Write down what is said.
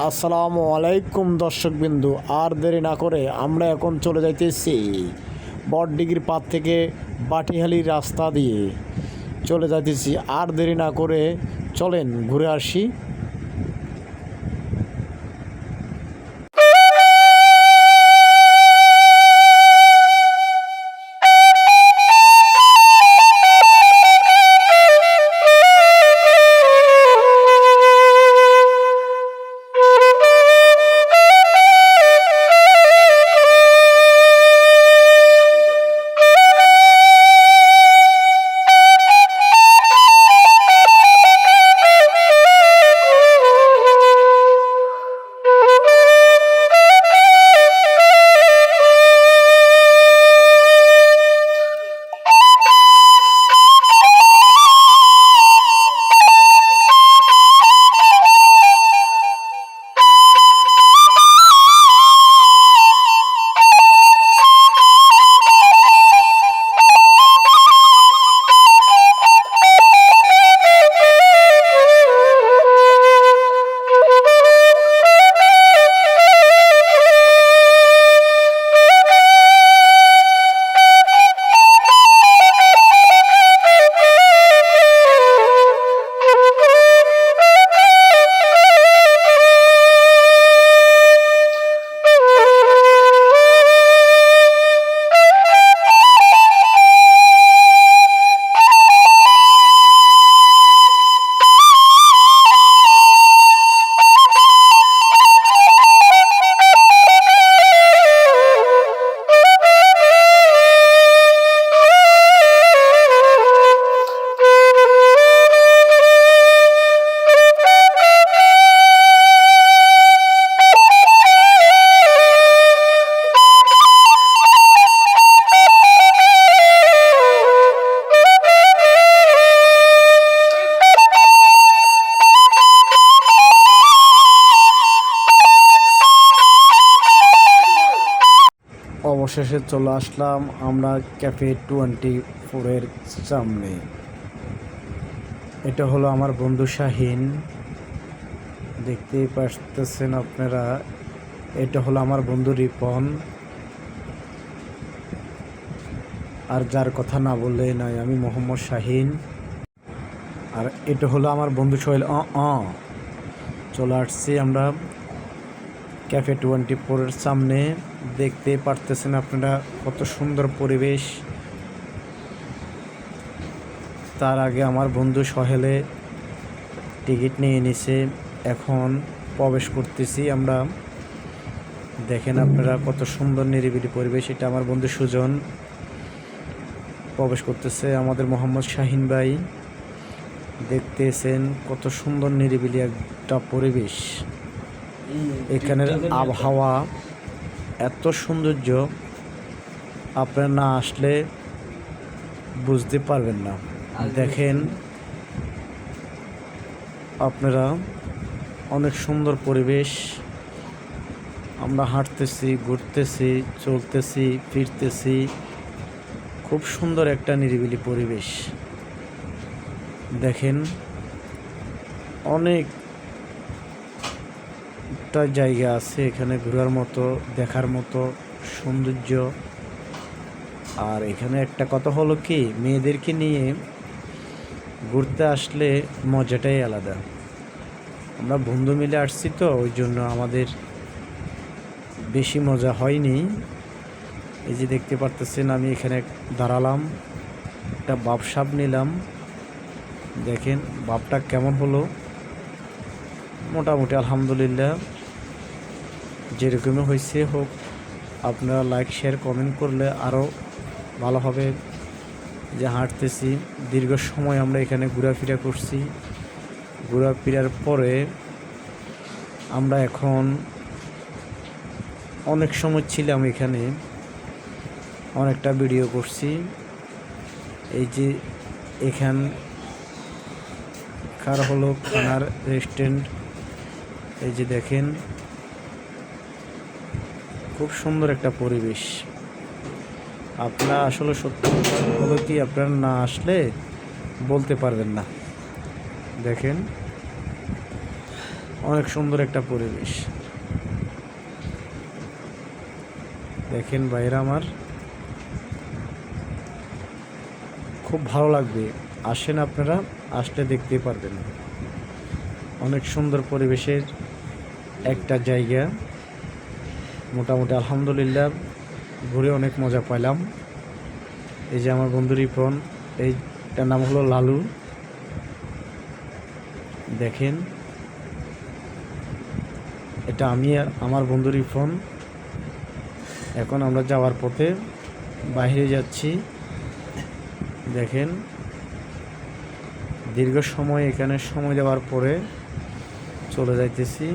আসসালামু আলাইকুম দর্শকবিন্দু, আর দেরি না করে আমরা এখন চলে যাইতেছি বটডিগির পাড় থেকে বাটিহালির রাস্তা দিয়ে চলে যাইতেছি। আর দেরি না করে চলেন ঘুরে আসি। অবশেষে চলে আসলাম আমরা ক্যাফে 24-এর সামনে। এটা হলো আমার বন্ধু শাহিন, দেখতেই পাচ্ছেন আপনারা। এটা হলো আমার বন্ধু রিপন, আর যার কথা না বললে নয়, আমি মোহাম্মদ শাহিন। আর এটা হলো আমার বন্ধু সোহেল। চলে আসছি আমরা ক্যাফে 24-এর সামনে। দেখতে পারতেছেন আপনারা কত সুন্দর পরিবেশ। তার আগে আমার বন্ধু সোহেলে টিকিট নিয়ে নিছে, এখন প্রবেশ করতেছি আমরা। দেখেন আপনারা কত সুন্দর নিরিবিলি পরিবেশ। এটা আমার বন্ধু সুজন প্রবেশ করতেছে। আমাদের মোহাম্মদ শাহিন ভাই, দেখতেছেন কত সুন্দর নিরিবিলি একটা পরিবেশ। এখানের আবহাওয়া এত সৌন্দর্য, আপনারা না আসলে বুঝতে পারবেন না। দেখেন আপনারা, অনেক সুন্দর পরিবেশ। আমরা হাঁটতেছি, ঘুরতেছি, চলতেছি, ফিরতেছি। খুব সুন্দর একটা নিরিবিলি পরিবেশ। দেখেন অনেকটা জায়গা আছে এখানে ঘোরার মতো, দেখার মতো সৌন্দর্য। আর এখানে একটা কথা হলো কি, মেয়েদেরকে নিয়ে ঘুরতে আসলে মজাটাই আলাদা। আমরা বন্ধু মিলে আসছি তো, ওই জন্য আমাদের বেশি মজা হয়নি। এই যে দেখতে পারতেছেন, আমি এখানে দাঁড়ালাম, একটা বাপসাপ নিলাম। দেখেন বাপটা কেমন হলো। মোটামুটি আলহামদুলিল্লাহ, যেরকমই হয়েছে হোক। আপনারা লাইক, শেয়ার, কমেন্ট করলে আরও ভালো হবে। যে হাঁটতেছি দীর্ঘ সময়, আমরা এখানে ঘোরাফেরা করছি। ঘোরাফেরার পরে আমরা এখন অনেক সময় ছিলাম এখানে, অনেকটা ভিডিও করছি। এই যে এখানকার হলো খানার রেস্টুরেন্ট। এই যে দেখেন খুব সুন্দর একটা পরিবেশ। আপনারা আসলে সত্যি হলো কি, আপনারা না আসলে বলতে পারবেন না। দেখেন অনেক সুন্দর একটা পরিবেশ। দেখেন ভাইরা আমার, খুব ভালো লাগবে। আসেন আপনারা, আসলে দেখতেই পারবেন। অনেক সুন্দর পরিবেশের একটা জায়গা। মোটামুটি আলহামদুলিল্লাহ ঘুরে অনেক মজা পাইলাম। এই যে আমার বন্ধু রিপন, এইটার নাম হলো লালু। দেখেন, এটা আমি আর আমার বন্ধু রিপন। এখন আমরা যাওয়ার পথে বাইরে যাচ্ছি। দেখেন, দীর্ঘ সময় এখানে সময় দেওয়ার পরে চলে যাইতেছি।